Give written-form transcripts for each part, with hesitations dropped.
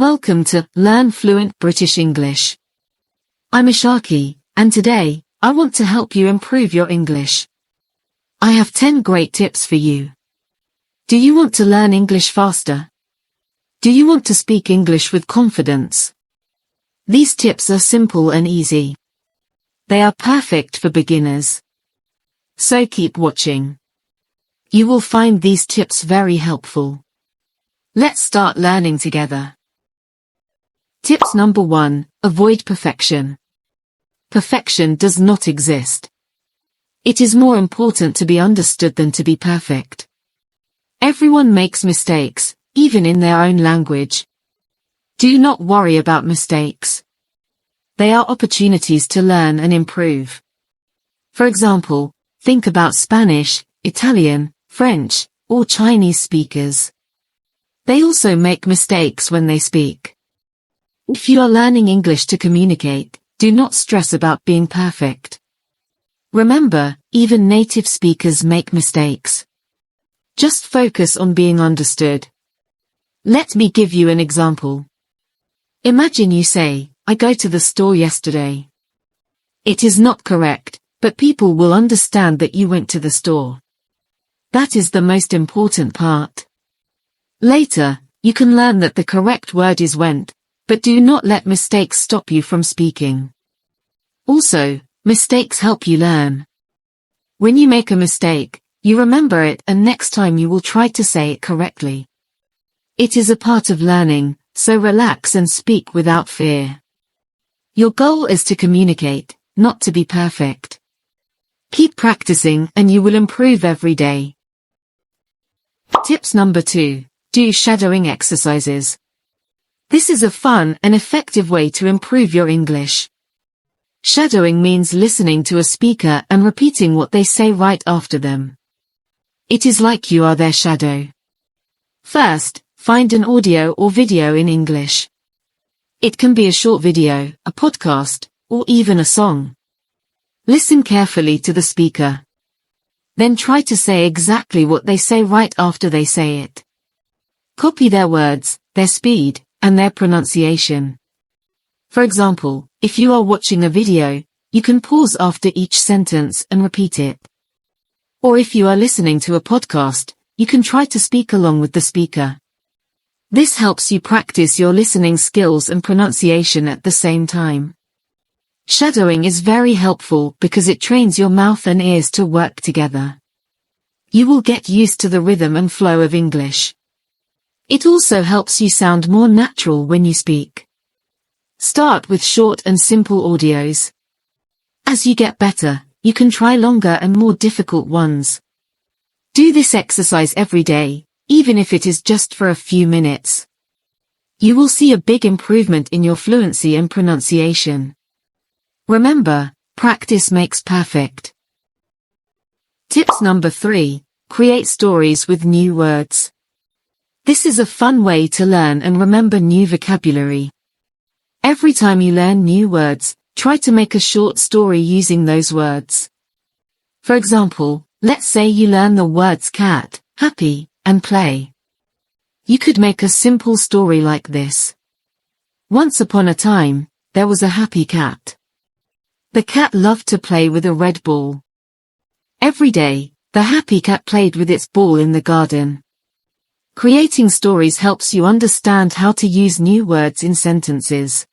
welcome to Learn Fluent British English. I'm Ashaki, and today, I want to help you improve your English. I have 10 great tips for you. Do you want to learn English faster? Do you want to speak English with confidence? These tips are simple and easy. They are perfect for beginners. So keep watching. You will find these tips very helpful. Let's start learning together. Tips number 1, avoid perfection. Perfection does not exist. It is more important to be understood than to be perfect. Everyone makes mistakes, even in their own language. Do not worry about mistakes. They are opportunities to learn and improve. For example, think about Spanish, Italian, French, or Chinese speakers. They also make mistakes when they speak. If you are learning English to communicate, do not stress about being perfect. Remember, even native speakers make mistakes. Just focus on being understood. Let me give you an example. Imagine you say, "I go to the store yesterday." It is not correct, but people will understand that you went to the store. That is the most important part. Later, you can learn that the correct word is went, but do not let mistakes stop you from speaking. Also, mistakes help you learn. When you make a mistake, you remember it and next time you will try to say it correctly. It is a part of learning, so relax and speak without fear. Your goal is to communicate, not to be perfect. Keep practicing and you will improve every day. Tips number 2, do shadowing exercises. This is a fun and effective way to improve your English. Shadowing means listening to a speaker and repeating what they say right after them. It is like you are their shadow. First, find an audio or video in English. It can be a short video, a podcast, or even a song. Listen carefully to the speaker. Then try to say exactly what they say right after they say it. Copy their words, their speed, and their pronunciation. For example, if you are watching a video, you can pause after each sentence and repeat it. Or if you are listening to a podcast, you can try to speak along with the speaker. This helps you practice your listening skills and pronunciation at the same time. Shadowing is very helpful because it trains your mouth and ears to work together. You will get used to the rhythm and flow of English. It also helps you sound more natural when you speak. Start with short and simple audios. As you get better, you can try longer and more difficult ones. Do this exercise every day, even if it is just for a few minutes. You will see a big improvement in your fluency and pronunciation. Remember, practice makes perfect. Tips number 3, create stories with new words. This is a fun way to learn and remember new vocabulary. Every time you learn new words, try to make a short story using those words. For example, let's say you learn the words cat, happy, and play. You could make a simple story like this. Once upon a time, there was a happy cat. The cat loved to play with a red ball. Every day, the happy cat played with its ball in the garden. Creating stories helps you understand how to use new words in sentences.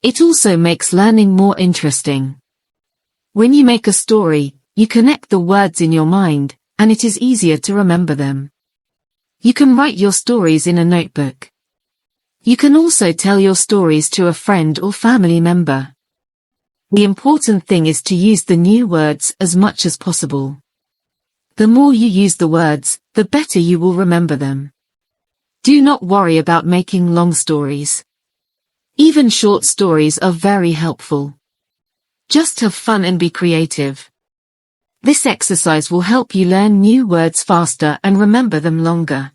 It also makes learning more interesting. When you make a story, you connect the words in your mind, and it is easier to remember them. You can write your stories in a notebook. You can also tell your stories to a friend or family member. The important thing is to use the new words as much as possible. The more you use the words, the better you will remember them. Do not worry about making long stories. Even short stories are very helpful. Just have fun and be creative. This exercise will help you learn new words faster and remember them longer.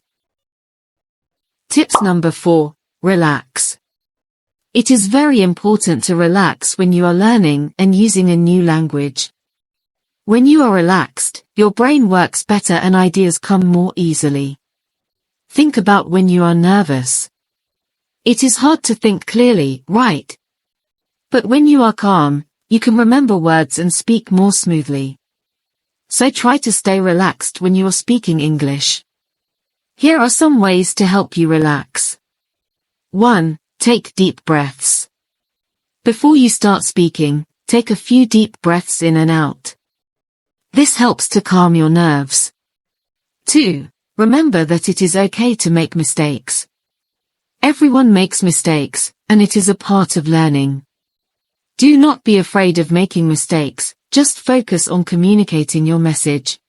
Tips number 4, relax. It is very important to relax when you are learning and using a new language. When you are relaxed, your brain works better and ideas come more easily. Think about when you are nervous. It is hard to think clearly, right? But when you are calm, you can remember words and speak more smoothly. So try to stay relaxed when you are speaking English. Here are some ways to help you relax. 1. Take deep breaths. Before you start speaking, take a few deep breaths in and out. This helps to calm your nerves. 2. Remember that it is okay to make mistakes. Everyone makes mistakes, and it is a part of learning. Do not be afraid of making mistakes, just focus on communicating your message.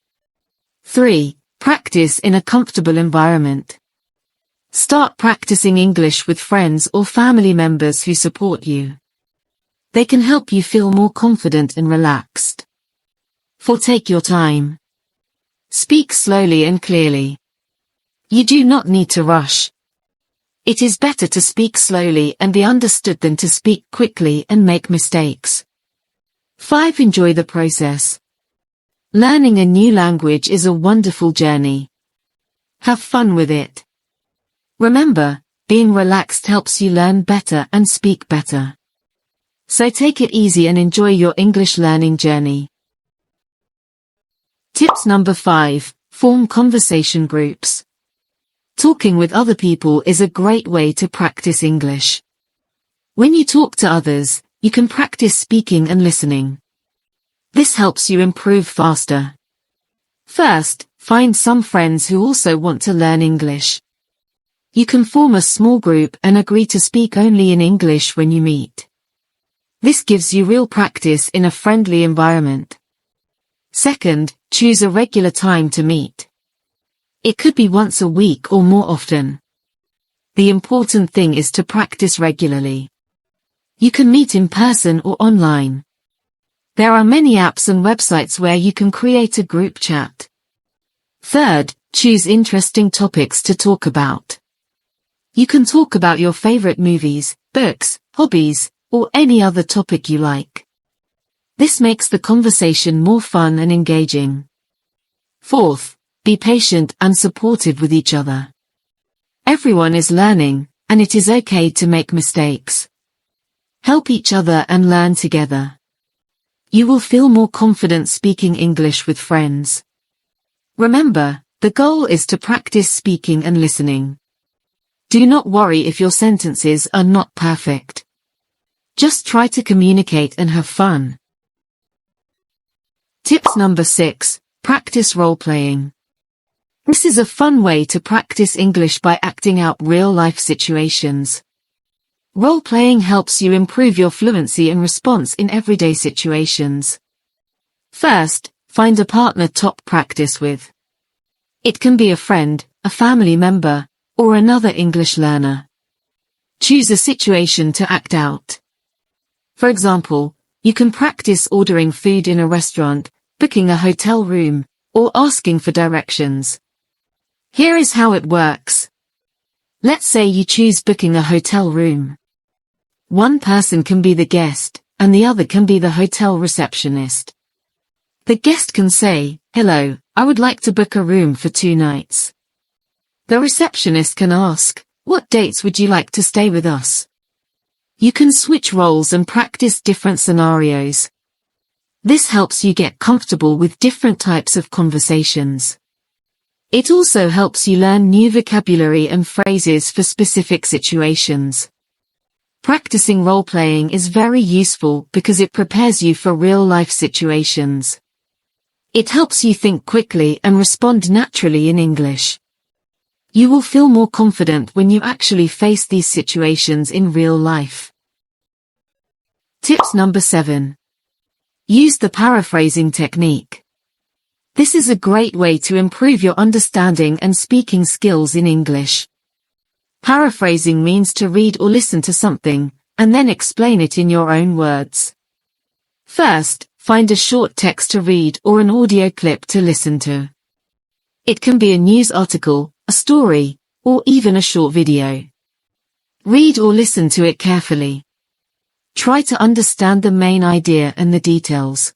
3. Practice in a comfortable environment. Start practicing English with friends or family members who support you. They can help you feel more confident and relaxed. 4. Take your time. Speak slowly and clearly. You do not need to rush. It is better to speak slowly and be understood than to speak quickly and make mistakes. 5. Enjoy the process. Learning a new language is a wonderful journey. Have fun with it. Remember, being relaxed helps you learn better and speak better. So take it easy and enjoy your English learning journey. Tips number 5. Form conversation groups. Talking with other people is a great way to practice English. When you talk to others, you can practice speaking and listening. This helps you improve faster. First, find some friends who also want to learn English. You can form a small group and agree to speak only in English when you meet. This gives you real practice in a friendly environment. Second, choose a regular time to meet. It could be once a week or more often. The important thing is to practice regularly. You can meet in person or online. There are many apps and websites where you can create a group chat. Third, choose interesting topics to talk about. You can talk about your favorite movies, books, hobbies, or any other topic you like. This makes the conversation more fun and engaging. Fourth, be patient and supportive with each other. Everyone is learning, and it is okay to make mistakes. Help each other and learn together. You will feel more confident speaking English with friends. Remember, the goal is to practice speaking and listening. Do not worry if your sentences are not perfect. Just try to communicate and have fun. Tips number 6. Practice role-playing. This is a fun way to practice English by acting out real-life situations. Role-playing helps you improve your fluency and response in everyday situations. First, find a partner to practice with. It can be a friend, a family member, or another English learner. Choose a situation to act out. For example, you can practice ordering food in a restaurant, booking a hotel room, or asking for directions. Here is how it works. Let's say you choose booking a hotel room. One person can be the guest, and the other can be the hotel receptionist. The guest can say, "Hello, I would like to book a room for 2 nights." The receptionist can ask, "What dates would you like to stay with us?" You can switch roles and practice different scenarios. This helps you get comfortable with different types of conversations. It also helps you learn new vocabulary and phrases for specific situations. Practicing role-playing is very useful because it prepares you for real-life situations. It helps you think quickly and respond naturally in English. You will feel more confident when you actually face these situations in real life. Tips number 7. Use the paraphrasing technique. This is a great way to improve your understanding and speaking skills in English. Paraphrasing means to read or listen to something, and then explain it in your own words. First, find a short text to read or an audio clip to listen to. It can be a news article, a story, or even a short video. Read or listen to it carefully. Try to understand the main idea and the details.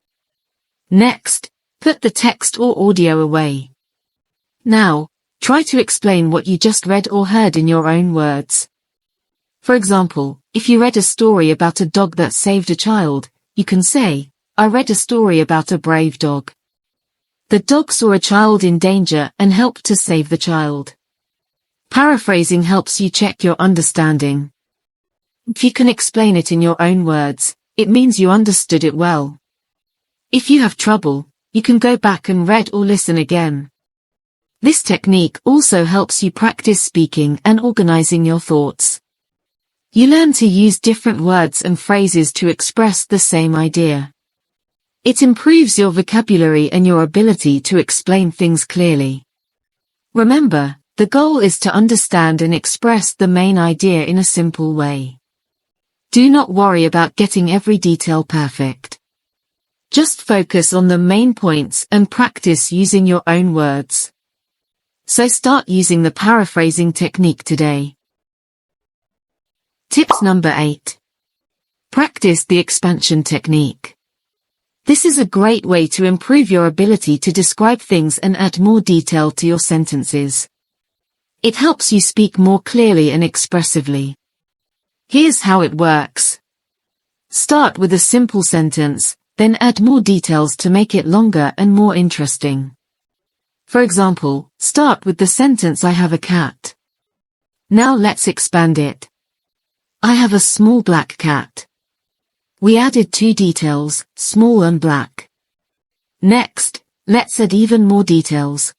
Next, put the text or audio away. Now, try to explain what you just read or heard in your own words. For example, if you read a story about a dog that saved a child, you can say, I read a story about a brave dog. The dog saw a child in danger and helped to save the child. Paraphrasing helps you check your understanding. If you can explain it in your own words, it means you understood it well. If you have trouble, you can go back and read or listen again. This technique also helps you practice speaking and organizing your thoughts. You learn to use different words and phrases to express the same idea. It improves your vocabulary and your ability to explain things clearly. Remember, the goal is to understand and express the main idea in a simple way. Do not worry about getting every detail perfect. Just focus on the main points and practice using your own words. So start using the paraphrasing technique today. Tips number 8. Practice the expansion technique. This is a great way to improve your ability to describe things and add more detail to your sentences. It helps you speak more clearly and expressively. Here's how it works. Start with a simple sentence, then add more details to make it longer and more interesting. For example, start with the sentence I have a cat. Now let's expand it. I have a small black cat. We added 2 details, small and black. Next, let's add even more details.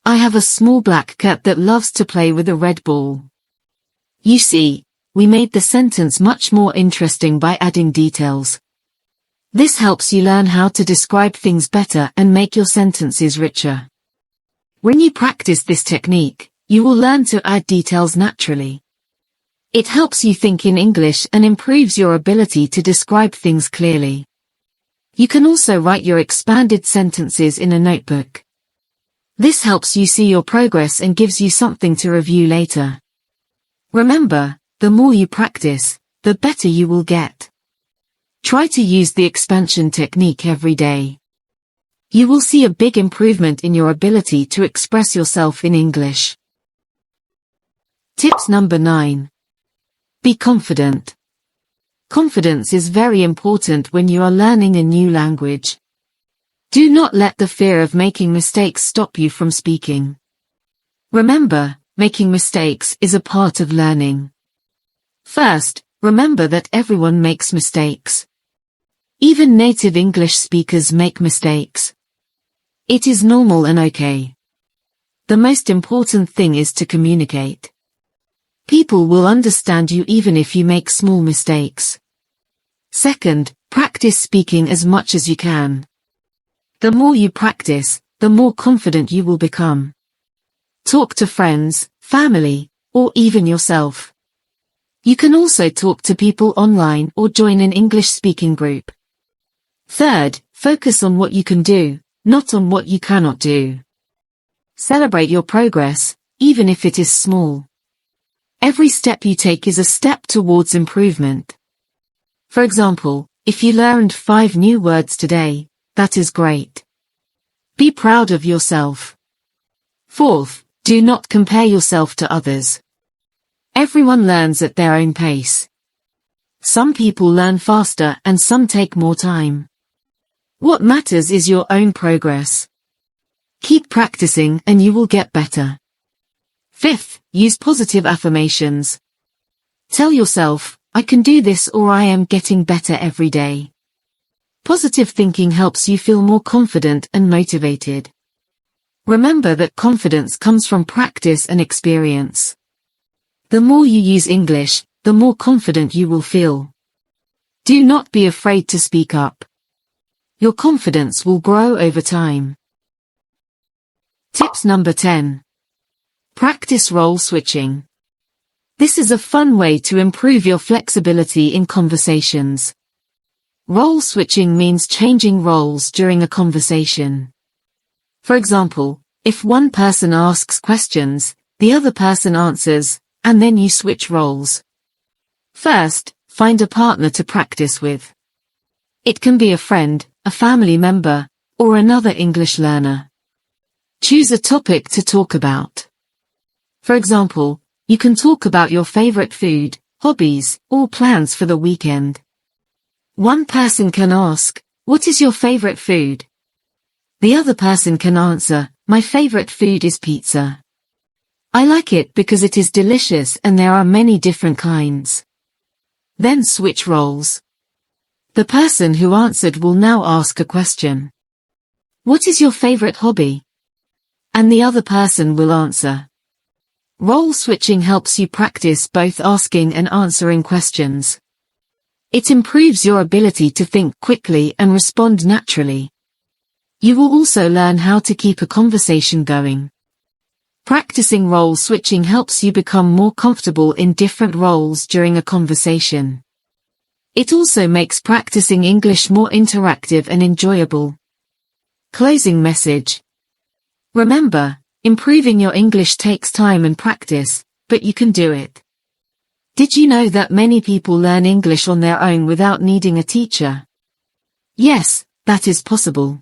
I have a small black cat that loves to play with a red ball. You see, we made the sentence much more interesting by adding details. This helps you learn how to describe things better and make your sentences richer. When you practice this technique, you will learn to add details naturally. It helps you think in English and improves your ability to describe things clearly. You can also write your expanded sentences in a notebook. This helps you see your progress and gives you something to review later. Remember, the more you practice, the better you will get. Try to use the expansion technique every day. You will see a big improvement in your ability to express yourself in English. Tips number 9. Be confident. Confidence is very important when you are learning a new language. Do not let the fear of making mistakes stop you from speaking. Remember, making mistakes is a part of learning. First, remember that everyone makes mistakes. Even native English speakers make mistakes. It is normal and okay. The most important thing is to communicate. People will understand you even if you make small mistakes. Second, practice speaking as much as you can. The more you practice, the more confident you will become. Talk to friends, family, or even yourself. You can also talk to people online or join an English-speaking group. Third, focus on what you can do, not on what you cannot do. Celebrate your progress, even if it is small. Every step you take is a step towards improvement. For example, if you learned 5 new words today, that is great. Be proud of yourself. Fourth, do not compare yourself to others. Everyone learns at their own pace. Some people learn faster and some take more time. What matters is your own progress. Keep practicing and you will get better. Fifth, use positive affirmations. Tell yourself, I can do this, or I am getting better every day. Positive thinking helps you feel more confident and motivated. Remember that confidence comes from practice and experience. The more you use English, the more confident you will feel. Do not be afraid to speak up. Your confidence will grow over time. Tips number 10. Practice role switching. This is a fun way to improve your flexibility in conversations. Role switching means changing roles during a conversation. For example, if one person asks questions, the other person answers, and then you switch roles. First, find a partner to practice with. It can be a friend, a family member, or another English learner. Choose a topic to talk about. For example, you can talk about your favorite food, hobbies, or plans for the weekend. One person can ask, "What is your favorite food?" The other person can answer, "My favorite food is pizza. I like it because it is delicious and there are many different kinds." Then switch roles. The person who answered will now ask a question. "What is your favorite hobby?" And the other person will answer. Role switching helps you practice both asking and answering questions. It improves your ability to think quickly and respond naturally. You will also learn how to keep a conversation going. Practicing role switching helps you become more comfortable in different roles during a conversation. It also makes practicing English more interactive and enjoyable. Closing message. Remember, improving your English takes time and practice, but you can do it. Did you know that many people learn English on their own without needing a teacher? Yes, that is possible.